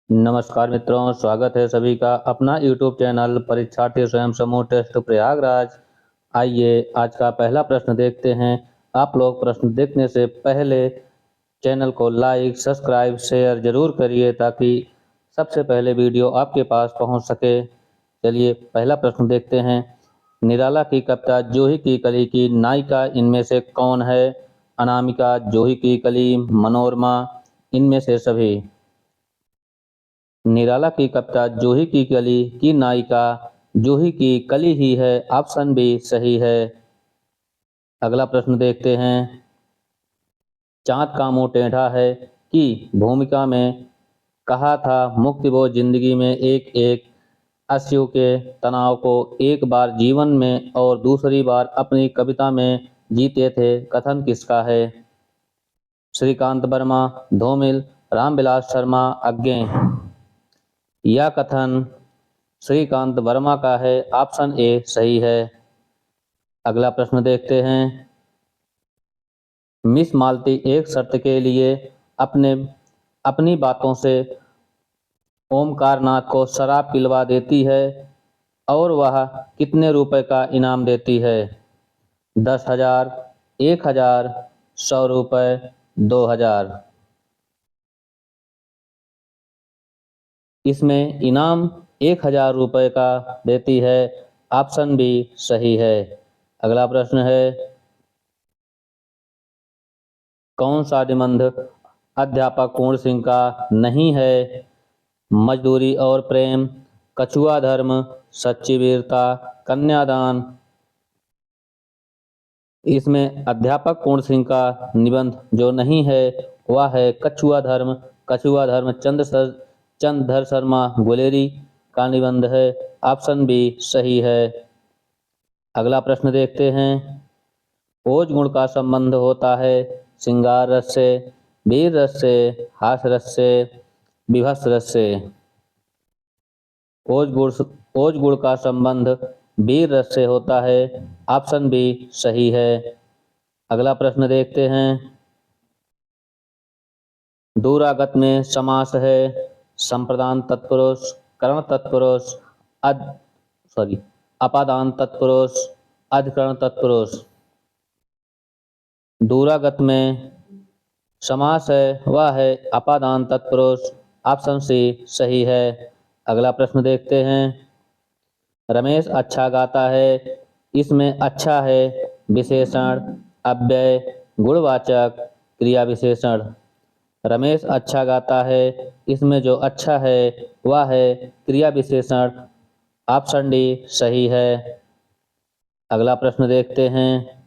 नमस्कार मित्रों, स्वागत है सभी का अपना YouTube चैनल परीक्षार्थी स्वयं समूह टेस्ट प्रयागराज। आइए आज का पहला प्रश्न देखते हैं। आप लोग प्रश्न देखने से पहले चैनल को लाइक, सब्सक्राइब, शेयर जरूर करिए ताकि सबसे पहले वीडियो आपके पास पहुंच सके। चलिए पहला प्रश्न देखते हैं। निराला की कविता जूही की कली की नायिका इनमें से कौन है? अनामिका, जूही की कली, मनोरमा, इनमें से सभी। निराला की कविता जूही की कली की नायिका जूही की कली ही है। ऑप्शन बी सही है। अगला प्रश्न देखते हैं। चाँद का मुंह टेढ़ा है की भूमिका में कहा था मुक्ति वो जिंदगी में एक एक अश्रु के तनाव को एक बार जीवन में और दूसरी बार अपनी कविता में जीते थे। कथन किसका है? श्रीकांत वर्मा, धूमिल, रामविलास शर्मा, अज्ञे। यह कथन श्रीकांत वर्मा का है। ऑप्शन ए सही है। अगला प्रश्न देखते हैं। मिस मालती एक शर्त के लिए अपनी बातों से ओमकारनाथ को शराब पिलवा देती है और वह कितने रुपए का इनाम देती है? 10,000, 1,000, 100 रुपए, 2,000। इसमें इनाम 1,000 रुपए का देती है। ऑप्शन बी सही है। अगला प्रश्न है। कौन सा निबंध अध्यापक पूर्ण सिंह का नहीं है? मजदूरी और प्रेम, कछुआ धर्म, सच्ची वीरता, कन्यादान। इसमें अध्यापक पूर्ण सिंह का निबंध जो नहीं है वह है कछुआ धर्म। कछुआ धर्म चंद्रधर शर्मा गुलेरी का निबंध है। ऑप्शन बी सही है। अगला प्रश्न देखते हैं। ओज गुण का संबंध होता है श्रृंगार रस से, वीर रस से, हास्य रस से, विभत्स रस से। ओज गुण का संबंध वीर रस से होता है। ऑप्शन बी सही है। अगला प्रश्न देखते हैं। दूरागत में समास है संप्रदान तत्पुरुष, कर्ण तत्पुरुष, अपादान तत्पुरुष, अधिकरण तत्पुरुष। दूरागत में समास है वह है अपादान तत्पुरुष। ऑप्शन सी सही है। अगला प्रश्न देखते हैं। रमेश अच्छा गाता है इसमें अच्छा है विशेषण, अव्यय, गुणवाचक, क्रिया विशेषण। रमेश अच्छा गाता है इसमें जो अच्छा है वह है क्रिया विशेषण। ऑप्शन डी सही है। अगला प्रश्न देखते हैं।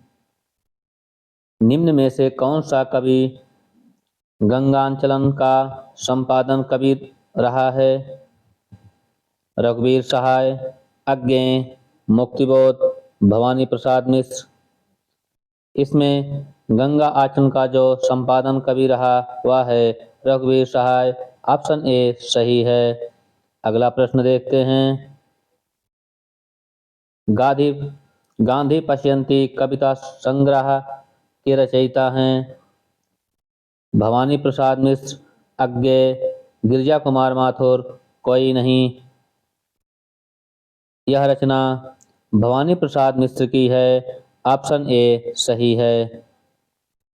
निम्न में से कौन सा कवि गंगांचलन का संपादन कवि रहा है? रघुवीर सहाय, अज्ञेय, मुक्तिबोध, भवानी प्रसाद मिश्र। इसमें गंगा आचरण का जो संपादन कवि रहा वह है रघुवीर सहाय। ऑप्शन ए सही है। अगला प्रश्न देखते हैं। गांधी गांधी पश्यंती कविता संग्रह के रचयिता हैं भवानी प्रसाद मिश्र, अज्ञेय, गिरिजा कुमार माथुर, कोई नहीं। यह रचना भवानी प्रसाद मिश्र की है। ऑप्शन ए सही है।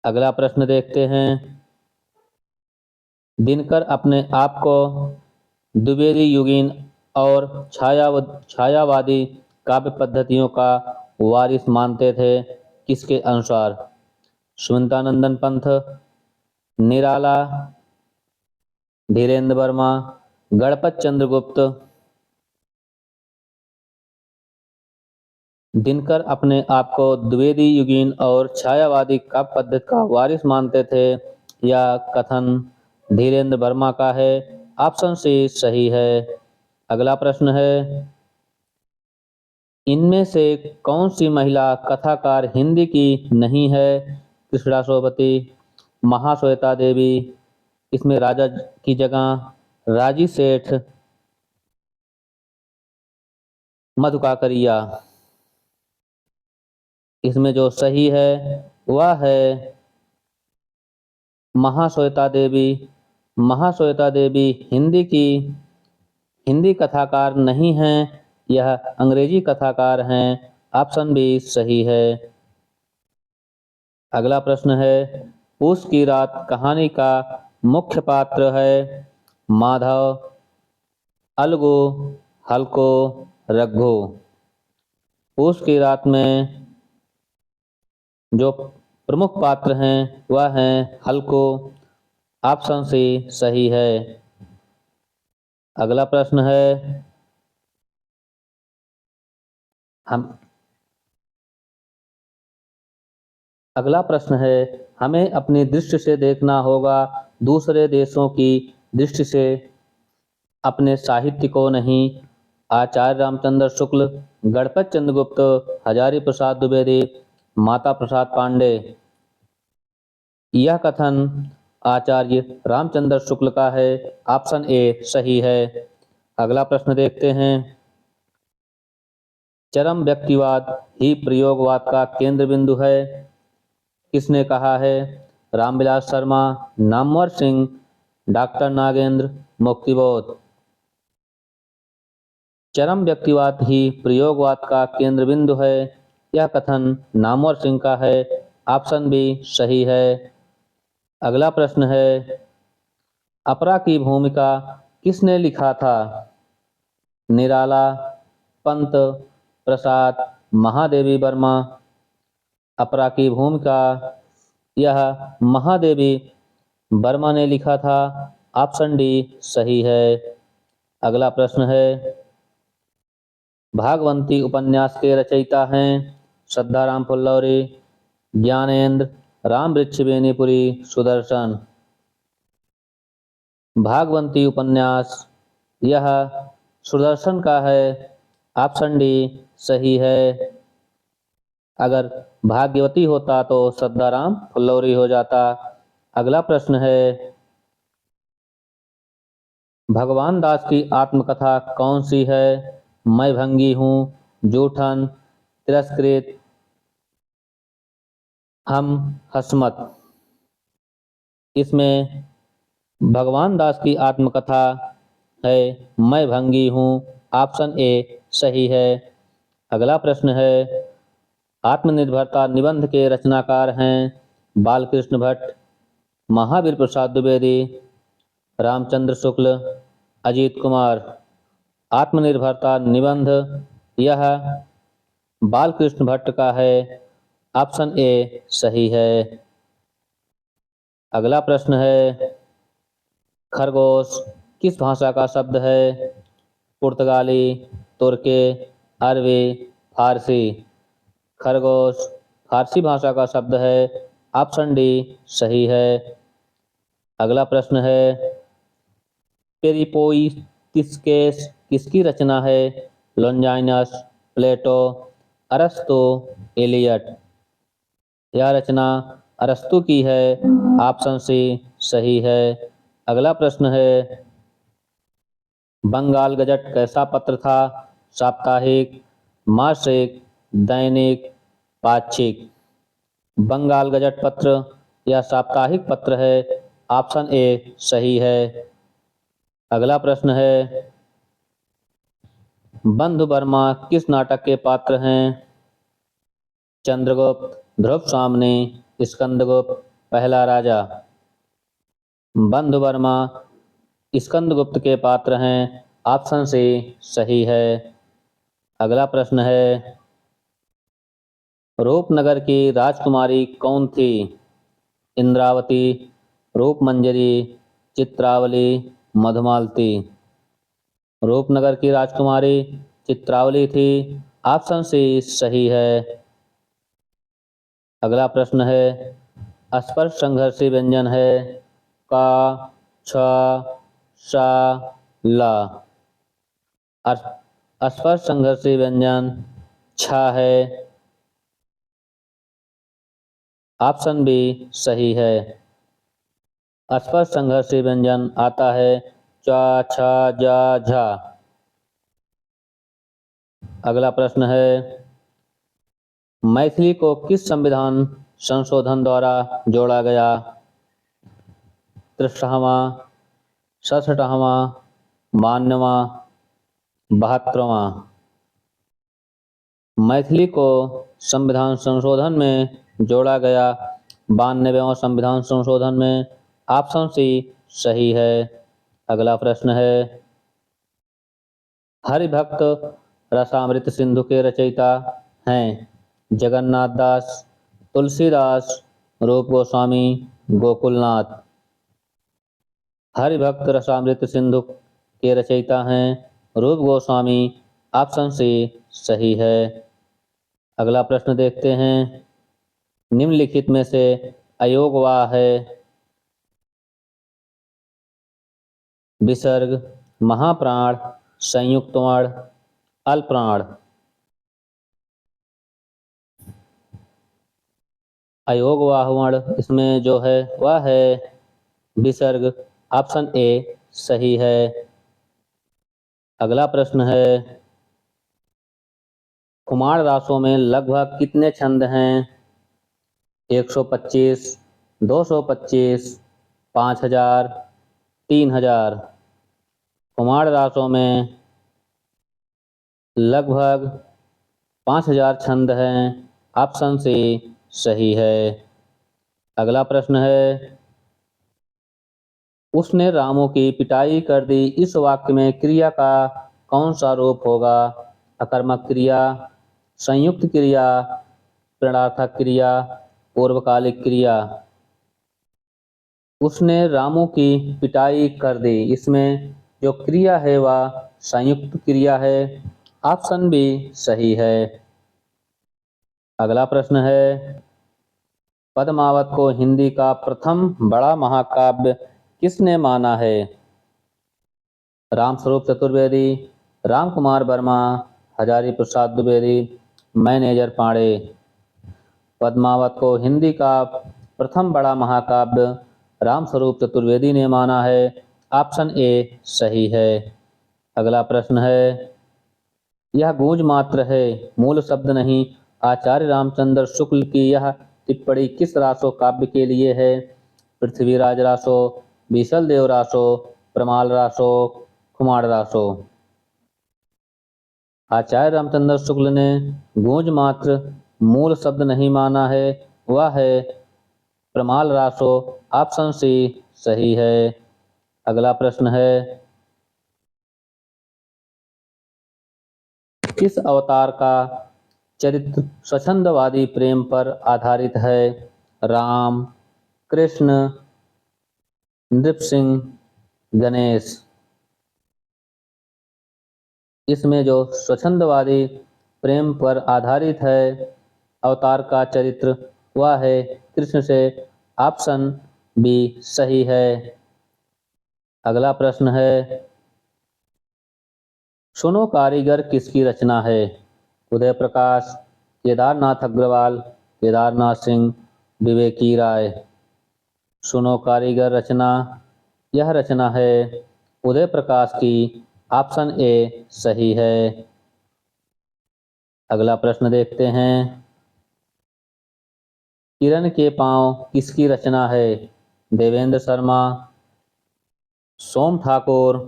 अगला प्रश्न देखते हैं। दिनकर अपने आप को द्विवेदी युगीन और छायावादी काव्य पद्धतियों का वारिस मानते थे किसके अनुसार? सुमित्रानंदन पंथ, निराला, धीरेन्द्र वर्मा, गणपत चंद्रगुप्त। दिनकर अपने आप को द्विवेदी युगीन और छायावादी काव्य पद्धति का वारिस मानते थे। यह कथन धीरेन्द्र वर्मा का है। ऑप्शन सी सही है। अगला प्रश्न है। इनमें से कौन सी महिला कथाकार हिंदी की नहीं है? कृष्णा सोबती, महाश्वेता देवी, इसमें राजा की जगह राजी सेठ, मधु काकरिया। इसमें जो सही है वह है महाश्वेता देवी। महाश्वेता देवी हिंदी कथाकार नहीं हैं, यह अंग्रेजी कथाकार हैं। ऑप्शन बी सही है। अगला प्रश्न है, पूस की रात कहानी का मुख्य पात्र है माधव, अलगू, हल्को, रघु। पूस की रात में जो प्रमुख पात्र हैं वह हैं हल्को। ऑप्शन सी सही है। अगला प्रश्न है, हमें अपनी दृष्टि से देखना होगा, दूसरे देशों की दृष्टि से अपने साहित्य को नहीं। आचार्य रामचंद्र शुक्ल, गणपत चंद्रगुप्त, हजारी प्रसाद द्विवेदी, माता प्रसाद पांडे। यह कथन आचार्य रामचंद्र शुक्ल का है। ऑप्शन ए सही है। अगला प्रश्न देखते हैं, चरम व्यक्तिवाद ही प्रयोगवाद का केंद्र बिंदु है, किसने कहा है? रामविलास शर्मा, नामवर सिंह, डॉक्टर नागेंद्र, मुक्तिबोध। चरम व्यक्तिवाद ही प्रयोगवाद का केंद्र बिंदु है, यह कथन नामवर सिंह का है। ऑप्शन बी सही है। अगला प्रश्न है, अपरा की भूमिका किसने लिखा था? निराला, पंत, प्रसाद, महादेवी वर्मा। अपरा की भूमिका यह महादेवी वर्मा ने लिखा था। ऑप्शन डी सही है। अगला प्रश्न है, भागवंती उपन्यास के रचयिता हैं श्रद्धाराम फुल्लौरी, ज्ञानेंद्र, राम वृक्ष बेनीपुरी, सुदर्शन। भागवंती उपन्यास यह सुदर्शन का है। ऑप्शन डी सही है। अगर भाग्यवती होता तो श्रद्धाराम फुल्लौरी हो जाता। अगला प्रश्न है, भगवान दास की आत्मकथा कौन सी है? मैं भंगी हूँ, जूठन, तिरस्कृत, हम हसमत। इसमें भगवान दास की आत्मकथा है मैं भंगी हूँ। ऑप्शन ए सही है। अगला प्रश्न है, आत्मनिर्भरता निबंध के रचनाकार हैं बालकृष्ण भट्ट, महावीर प्रसाद द्विवेदी, रामचंद्र शुक्ल, अजीत कुमार। आत्मनिर्भरता निबंध यह बालकृष्ण भट्ट का है। ऑप्शन ए सही है। अगला प्रश्न है, खरगोश किस भाषा का शब्द है? पुर्तगाली, तुर्की, अरबी, फारसी। खरगोश फारसी भाषा का शब्द है। ऑप्शन डी सही है। अगला प्रश्न है, पेरिपोइटिस्केस किसकी रचना है? लॉन्जाइनस, प्लेटो, अरस्तु, एलियट। यह रचना अरस्तु की है। ऑप्शन सी सही है। अगला प्रश्न है, बंगाल गजट कैसा पत्र था? साप्ताहिक, मासिक, दैनिक, पाक्षिक। बंगाल गजट पत्र यह साप्ताहिक पत्र है। ऑप्शन ए सही है। अगला प्रश्न है, बंधु वर्मा किस नाटक के पात्र हैं? चंद्रगुप्त, ध्रुव सामने, स्कंदगुप्त, पहला राजा। बंधु वर्मा स्कंदगुप्त के पात्र हैं। ऑप्शन सी सही है। अगला प्रश्न है, रूपनगर की राजकुमारी कौन थी? इंद्रावती, रूपमंजरी, चित्रावली, मधुमालती। रूपनगर की राजकुमारी चित्रावली थी। ऑप्शन सी सही है। अगला प्रश्न है, स्पर्श संघर्षी व्यंजन है का, छ, सा, ला। स्पर्श संघर्षी व्यंजन छ है। ऑप्शन बी सही है। स्पर्श संघर्षी व्यंजन आता है च, छ, जा, झा। अगला प्रश्न है, मैथिली को किस संविधान संशोधन द्वारा जोड़ा गया? 63वां, 67वां, 92वां, 72वां। मैथिली को संविधान संशोधन में जोड़ा गया 92वां संविधान संशोधन में। ऑप्शन सी सही है। अगला प्रश्न है, हरिभक्त रसामृत सिंधु के रचयिता हैं जगन्नाथ दास, तुलसीदास, रूप गोस्वामी, गोकुलनाथ। हरिभक्त रसामृत सिंधु के रचयिता हैं रूप गोस्वामी। ऑप्शन सी सही है। अगला प्रश्न देखते हैं, निम्नलिखित में से अयोगवाह है? विसर्ग, महाप्राण, संयुक्त वर्ण, अल्पप्राण। अयोगवाह वर्ण इसमें जो है वह है विसर्ग। ऑप्शन ए सही है। अगला प्रश्न है, कुमार रासों में लगभग कितने छंद हैं? 125, 225, 5000, 3000। कुमार रासों में लगभग 5000 छंद हैं। ऑप्शन सी सही है। अगला प्रश्न है, उसने रामू की पिटाई कर दी, इस वाक्य में क्रिया का कौन सा रूप होगा? अकर्मक क्रिया, संयुक्त क्रिया, प्रणर्थक क्रिया, पूर्वकालिक क्रिया। उसने रामू की पिटाई कर दी, इसमें जो क्रिया है वह संयुक्त क्रिया है। ऑप्शन बी सही है। अगला प्रश्न है, पद्मावत को हिंदी का प्रथम बड़ा महाकाव्य किसने माना है? रामस्वरूप चतुर्वेदी, रामकुमार वर्मा, हजारी प्रसाद द्विवेदी, मैनेजर पांडे। पद्मावत को हिंदी का प्रथम बड़ा महाकाव्य रामस्वरूप चतुर्वेदी ने माना है। ऑप्शन ए सही है। अगला प्रश्न है, यह गूंज मात्र है, मूल शब्द नहीं। आचार्य रामचंद्र शुक्ल की यह टिप्पणी किस रासो काव्य के लिए है? पृथ्वीराज रासो, बीसल देव रासो, प्रमाल रासो, कुमार रासो। आचार्य रामचंद्र शुक्ल ने गूंज मात्र मूल शब्द नहीं माना है, वह है प्रमाल रासो। ऑप्शन सी सही है। अगला प्रश्न है, किस अवतार का चरित्र स्वच्छंदवादी प्रेम पर आधारित है? राम, कृष्ण, नृसिंह, गणेश। इसमें जो स्वच्छंदवादी प्रेम पर आधारित है अवतार का चरित्र वह है कृष्ण से। ऑप्शन बी सही है। अगला प्रश्न है, सुनो कारीगर किसकी रचना है? उदय प्रकाश, केदारनाथ अग्रवाल, केदारनाथ सिंह, विवेकी राय। सुनो कारीगर रचना, यह रचना है उदय प्रकाश की। ऑप्शन ए सही है। अगला प्रश्न देखते हैं, किरण के पांव किसकी रचना है? देवेंद्र शर्मा, सोम ठाकुर,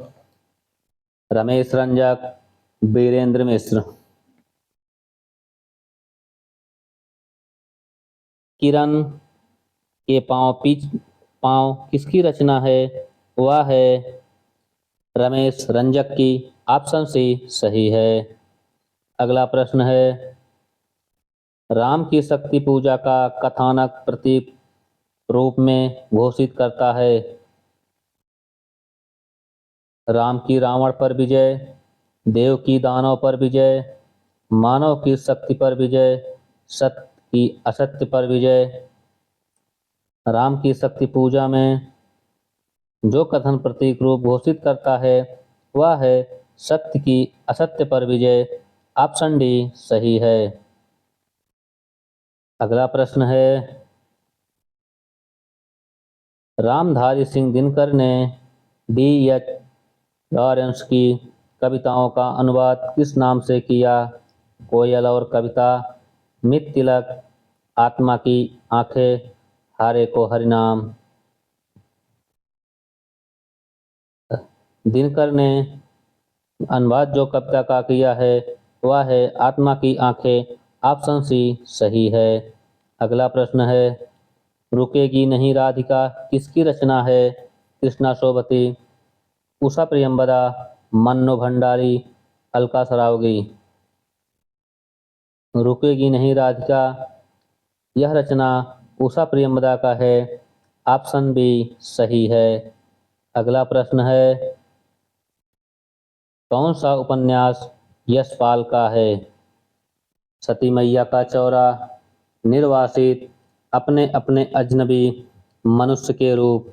रमेश रंजक, वीरेंद्र मिश्र। किरण के पांव किसकी रचना है? वह है रमेश रंजक की। ऑप्शन सी सही है। अगला प्रश्न है, राम की शक्ति पूजा का कथानक प्रतीक रूप में घोषित करता है? राम की रावण पर विजय, देव की दानव पर विजय, मानव की शक्ति पर विजय, सत्य की असत्य पर विजय। राम की शक्ति पूजा में जो कथन प्रतीक रूप घोषित करता है वह है सत्य की असत्य पर विजय। ऑप्शन डी सही है। अगला प्रश्न है, रामधारी सिंह दिनकर ने D.H. लॉरेंस की कविताओं का अनुवाद किस नाम से किया? कोयल और कविता, मित तिलक, आत्मा की आंखें, हारे को हरिनाम। दिनकर ने अनुवाद जो कविता का किया है वह है आत्मा की आंखें। ऑप्शन सी सही है। अगला प्रश्न है, रुकेगी नहीं राधिका किसकी रचना है? कृष्णा शोभती, उषा प्रियंवदा, मन्नू भंडारी, अलका सरावगी। रुकेगी नहीं राधिका यह रचना उषा प्रियंवदा का है। ऑप्शन बी सही है। अगला प्रश्न है, कौन सा उपन्यास यशपाल का है? सती मैया का चौरा, निर्वासित, अपने अपने अजनबी, मनुष्य के रूप।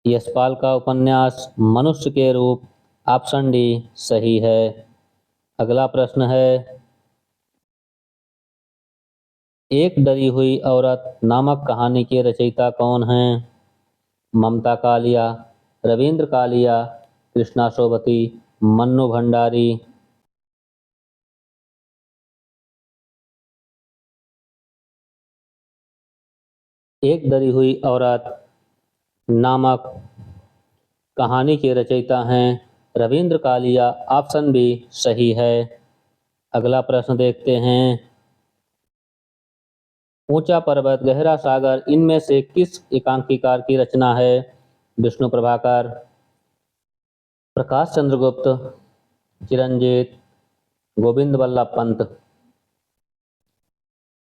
यशपाल का उपन्यास मनुष्य के रूप। ऑप्शन डी सही है। अगला प्रश्न है, एक डरी हुई औरत नामक कहानी के रचयिता कौन हैं? ममता कालिया, रविंद्र कालिया, कृष्णा शोभती, मन्नू भंडारी। एक डरी हुई औरत नामक कहानी के रचयिता हैं रविंद्र कालिया। ऑप्शन बी सही है। अगला प्रश्न देखते हैं, ऊंचा पर्वत गहरा सागर इनमें से किस एकांकीकार की रचना है? विष्णु प्रभाकर, प्रकाश चंद्रगुप्त, चिरंजीत, गोविंद बल्लभ पंत।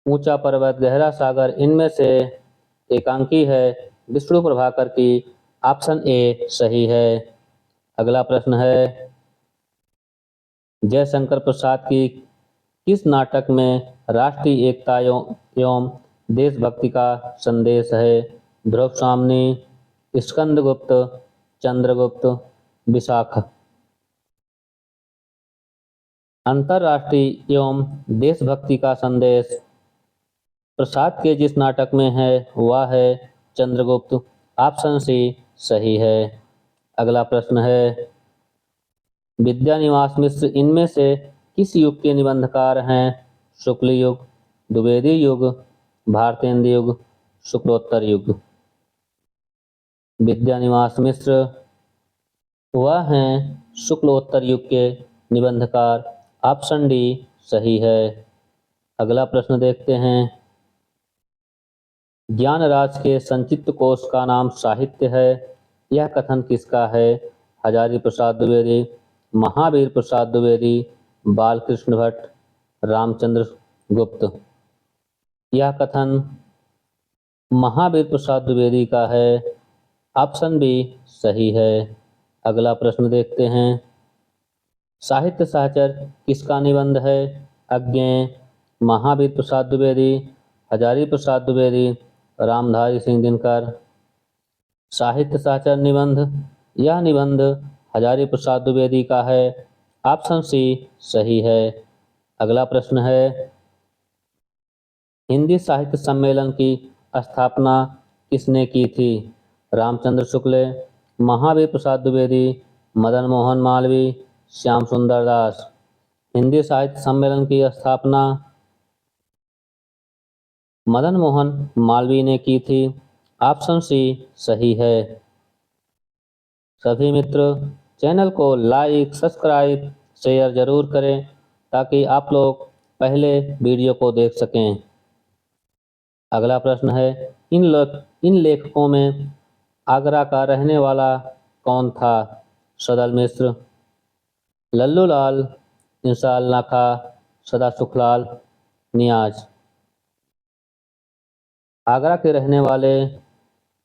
ऊंचा पर्वत गहरा सागर इनमें से एकांकी है विष्णु प्रभाकर की। ऑप्शन ए सही है। अगला प्रश्न है, जयशंकर प्रसाद की किस नाटक में राष्ट्रीय एकता एवं देशभक्ति का संदेश है? ध्रुव सामनी, स्कंदगुप्त, चंद्रगुप्त, विशाख। अंतर्राष्ट्रीय एवं देशभक्ति का संदेश प्रसाद के जिस नाटक में है वह है चंद्रगुप्त। ऑप्शन सी सही है। अगला प्रश्न है, विद्यानिवास मिश्र इनमें से किस युग के निबंधकार हैं? शुक्ल युग, द्विवेदी युग, भारतेंद्र युग, शुक्लोत्तर युग। विद्यानिवास मिश्र वह हैं शुक्लोत्तर युग के निबंधकार। ऑप्शन डी सही है। अगला प्रश्न देखते हैं, ज्ञानराज के संचित कोश का नाम साहित्य है। यह कथन किसका है? हजारी प्रसाद द्विवेदी, महावीर प्रसाद द्विवेदी, बालकृष्ण भट्ट, रामचंद्र गुप्त। यह कथन महावीर प्रसाद द्विवेदी का है। ऑप्शन बी सही है। अगला प्रश्न देखते हैं, साहित्य सहचर किसका निबंध है? अज्ञेय, महावीर प्रसाद द्विवेदी, हजारी प्रसाद द्विवेदी, रामधारी सिंह दिनकर। साहित्य सहचर निबंध यह निबंध हजारी प्रसाद द्विवेदी का है। ऑप्शन सी सही है। अगला प्रश्न है, हिंदी साहित्य सम्मेलन की स्थापना किसने की थी? रामचंद्र शुक्ल, महावीर प्रसाद द्विवेदी, मदन मोहन मालवीय, श्याम सुंदर दास। हिंदी साहित्य सम्मेलन की स्थापना मदन मोहन मालवीय ने की थी। ऑप्शन सी सही है। सभी मित्र चैनल को लाइक, सब्सक्राइब, शेयर जरूर करें ताकि आप लोग पहले वीडियो को देख सकें। अगला प्रश्न है, इन लेखकों में आगरा का रहने वाला कौन था? सदल मिश्र, लल्लू लाल, इंसाल नाखा, सदा सुखलाल, नियाज। आगरा के रहने वाले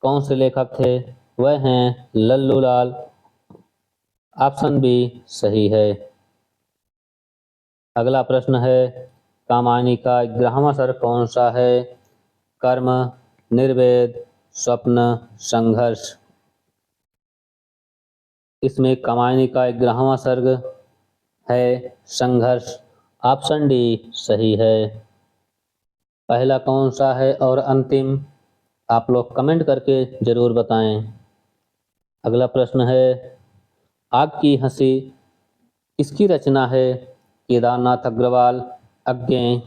कौन से लेखक थे? वह हैं लल्लू लाल। ऑप्शन बी सही है। अगला प्रश्न है, कामायनी का 11वां सर्ग कौन सा है? कर्म, निर्वेद, स्वप्न, संघर्ष। इसमें कामायनी का 11वां सर्ग है संघर्ष। ऑप्शन डी सही है। पहला कौन सा है और अंतिम आप लोग कमेंट करके जरूर बताएं। अगला प्रश्न है, आग की हंसी किसकी रचना है? केदारनाथ अग्रवाल, अज्ञेय,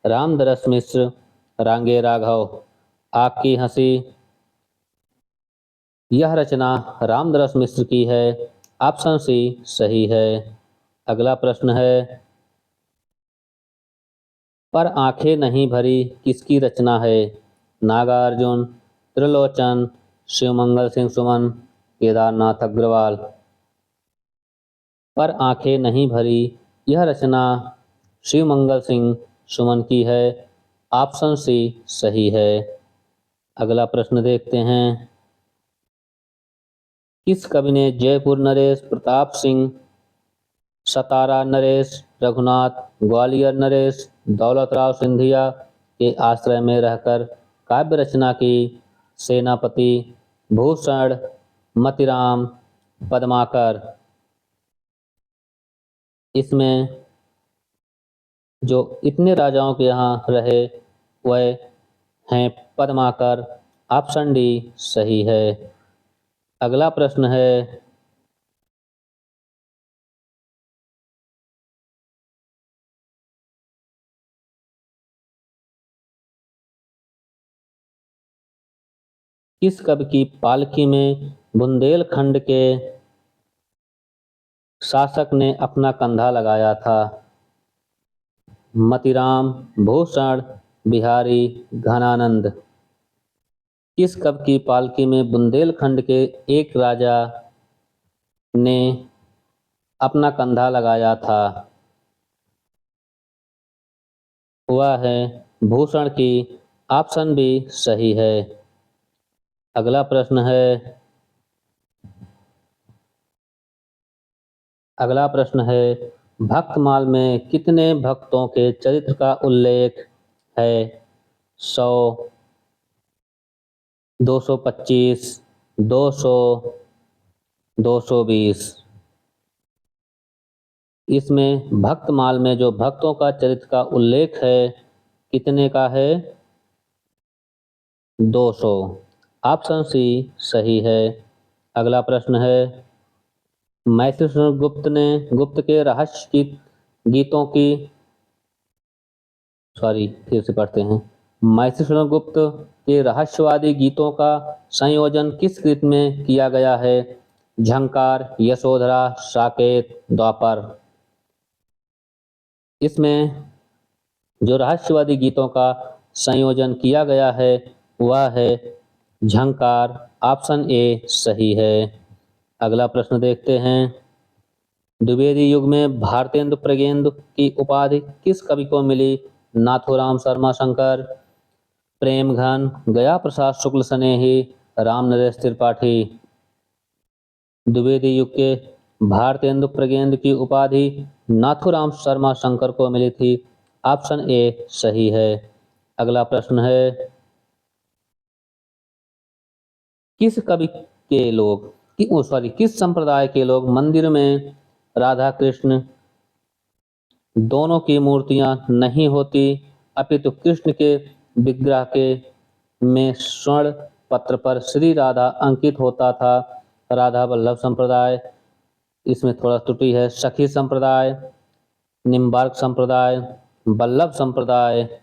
रामदरस मिश्र, रांगे राघव। आग की हंसी यह रचना रामदास मिश्र की है। ऑप्शन सी सही है। अगला प्रश्न है, पर आंखें नहीं भरी किसकी रचना है? नागार्जुन, त्रिलोचन, शिवमंगल सिंह सुमन, केदारनाथ अग्रवाल। पर आंखें नहीं भरी यह रचना शिवमंगल सिंह सुमन की है। ऑप्शन सी सही है। अगला प्रश्न देखते हैं, किस कवि ने जयपुर नरेश, प्रताप सिंह, सतारा नरेश, रघुनाथ, ग्वालियर नरेश, दौलतराव सिंधिया के आश्रय में रहकर काव्य रचना की? सेनापति, भूषण, मतिराम, पद्माकर। इसमें जो इतने राजाओं के यहाँ रहे वह हैं पद्माकर। ऑप्शन डी सही है। अगला प्रश्न है, किस कवि की पालकी में बुंदेलखंड के शासक ने अपना कंधा लगाया था? मतिराम, भूषण, बिहारी, घनानंद। किस कवि की पालकी में बुंदेलखंड के एक राजा ने अपना कंधा लगाया था? वह है भूषण की। ऑप्शन बी सही है। अगला प्रश्न है, भक्तमाल में कितने भक्तों के चरित्र का उल्लेख है? 100, 225, 200, 220। इसमें भक्तमाल में जो भक्तों का चरित्र का उल्लेख है कितने का है? 200। ऑप्शन सी सही है। अगला प्रश्न है, मैथिली गुप्त ने गुप्त के रहस्य की गीतों की फिर से पढ़ते हैं। मैथिली गुप्त के रहस्यवादी गीतों का संयोजन किस कृति में किया गया है? झंकार, यशोधरा, साकेत, द्वापर। इसमें जो रहस्यवादी गीतों का संयोजन किया गया है वह है झंकार। ऑप्शन ए सही है। अगला प्रश्न देखते हैं, द्विवेदी युग में भारतेंदु प्रगेंदु की उपाधि किस कवि को मिली? नाथूराम शर्मा शंकर, प्रेमघन, गया प्रसाद शुक्ल स्नेही, राम नरेश त्रिपाठी। द्विवेदी युग के भारतेंदु प्रगेंदु की उपाधि नाथूराम शर्मा शंकर को मिली थी। ऑप्शन ए सही है। अगला प्रश्न है, किस कवि के लोग किस संप्रदाय के लोग मंदिर में राधा कृष्ण दोनों की मूर्तियां नहीं होती अपितु कृष्ण के विग्रह के में स्वर्ण पत्र पर श्री राधा अंकित होता था? राधा वल्लभ संप्रदाय, इसमें थोड़ा त्रुटि है, सखी संप्रदाय, निम्बार्क संप्रदाय, वल्लभ संप्रदाय।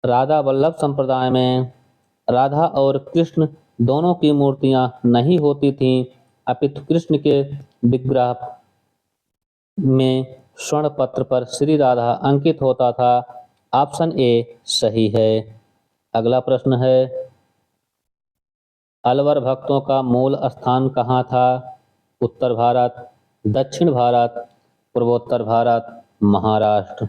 राधा वल्लभ संप्रदाय में राधा और कृष्ण दोनों की मूर्तियां नहीं होती थीं अपितु कृष्ण के विग्रह में स्वर्ण पत्र पर श्री राधा अंकित होता था। ऑप्शन ए सही है। अगला प्रश्न है, अलवर भक्तों का मूल स्थान कहाँ था? उत्तर भारत, दक्षिण भारत, पूर्वोत्तर भारत, महाराष्ट्र।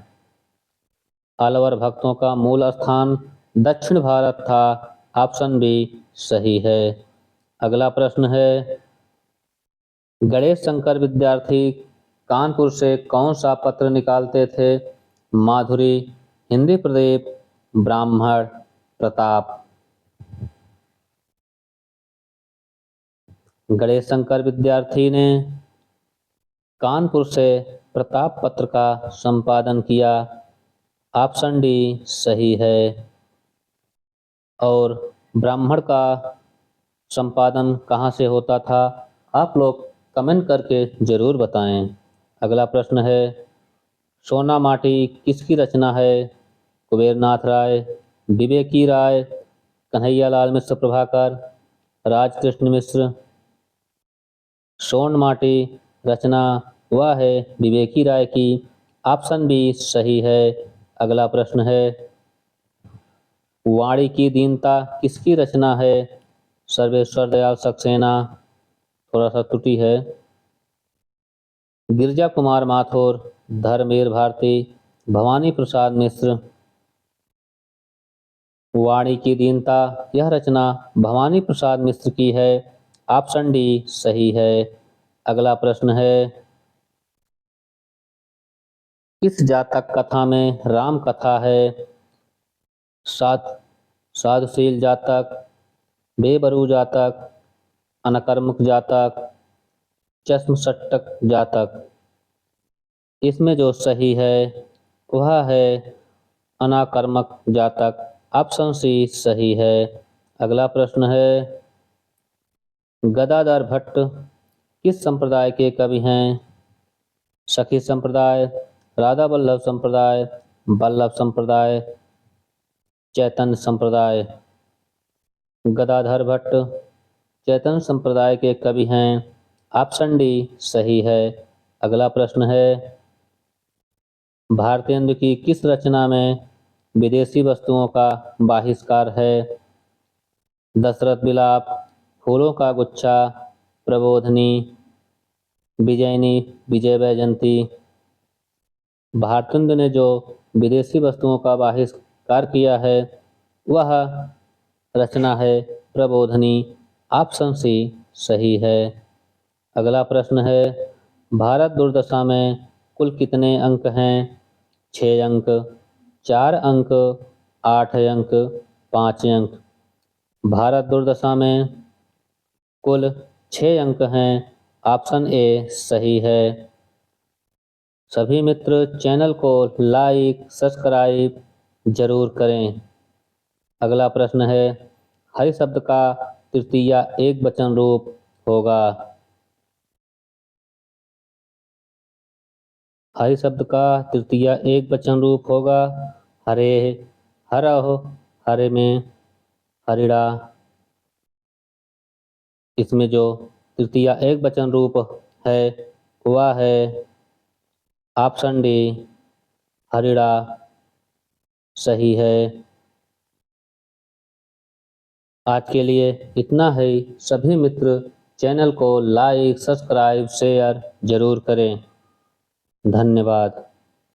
अलवर भक्तों का मूल स्थान दक्षिण भारत था। ऑप्शन बी सही है। अगला प्रश्न है, गणेश शंकर विद्यार्थी कानपुर से कौन सा पत्र निकालते थे? माधुरी, हिंदी प्रदीप, ब्राह्मण, प्रताप। गणेश शंकर विद्यार्थी ने कानपुर से प्रताप पत्र का संपादन किया। ऑप्शन डी सही है। और ब्राह्मण का संपादन कहाँ से होता था? आप लोग कमेंट करके जरूर बताएं। अगला प्रश्न है, सोना माटी किसकी रचना है? कुबेरनाथ राय, विवेकी राय, कन्हैयालाल मिश्र प्रभाकर, राजकृष्ण मिश्र। स्वर्ण माटी रचना वह है विवेकी राय की। ऑप्शन बी सही है। अगला प्रश्न है, वाणी की दीनता किसकी रचना है? सर्वेश्वर दयाल सक्सेना, थोड़ा सा त्रुटि है। गिरजा कुमार माथुर, धर्मवीर भारती, भवानी प्रसाद मिश्र। वाणी की दीनता यह रचना भवानी प्रसाद मिश्र की है। ऑप्शन डी सही है। अगला प्रश्न है, किस जातक कथा में राम कथा है? साध साधुशील जातक, बेबरू जातक, अनकर्मक जातक, चश्मसट्टक जातक। इसमें जो सही है वह है अनाकर्मक जातक। ऑप्शन सी सही है। अगला प्रश्न है, गदाधर भट्ट किस संप्रदाय के कवि हैं? सखी संप्रदाय, राधा वल्लभ संप्रदाय, वल्लभ संप्रदाय, चैतन्य संप्रदाय। गदाधर भट्ट चैतन्य संप्रदाय के कवि हैं। ऑप्शन डी सही है। अगला प्रश्न है, भारतेंदु की किस रचना में विदेशी वस्तुओं का बहिष्कार है? दशरथ विलाप, फूलों का गुच्छा, प्रबोधनी, विजयनी, विजय वैजयंती। भारतेंदु ने जो विदेशी वस्तुओं का बहिष्कार किया है वह रचना है प्रबोधनी। ऑप्शन सी सही है। अगला प्रश्न है, भारत दुर्दशा में कुल कितने अंक हैं? 6 अंक, 4 अंक, 8 अंक, 5 अंक। भारत दुर्दशा में कुल 6 अंक हैं। ऑप्शन ए सही है। सभी मित्र चैनल को लाइक सब्सक्राइब जरूर करें। अगला प्रश्न है, हरि शब्द का तृतीय एक वचन रूप होगा? हरि शब्द का तृतीय एक वचन रूप होगा हरे, हरह, हरे में, हरिड़ा। इसमें जो तृतीय एक वचन रूप है वह है ऑप्शन डी हरिड़ा, सही है। आज के लिए इतना ही। सभी मित्र चैनल को लाइक सब्सक्राइब शेयर जरूर करें। धन्यवाद।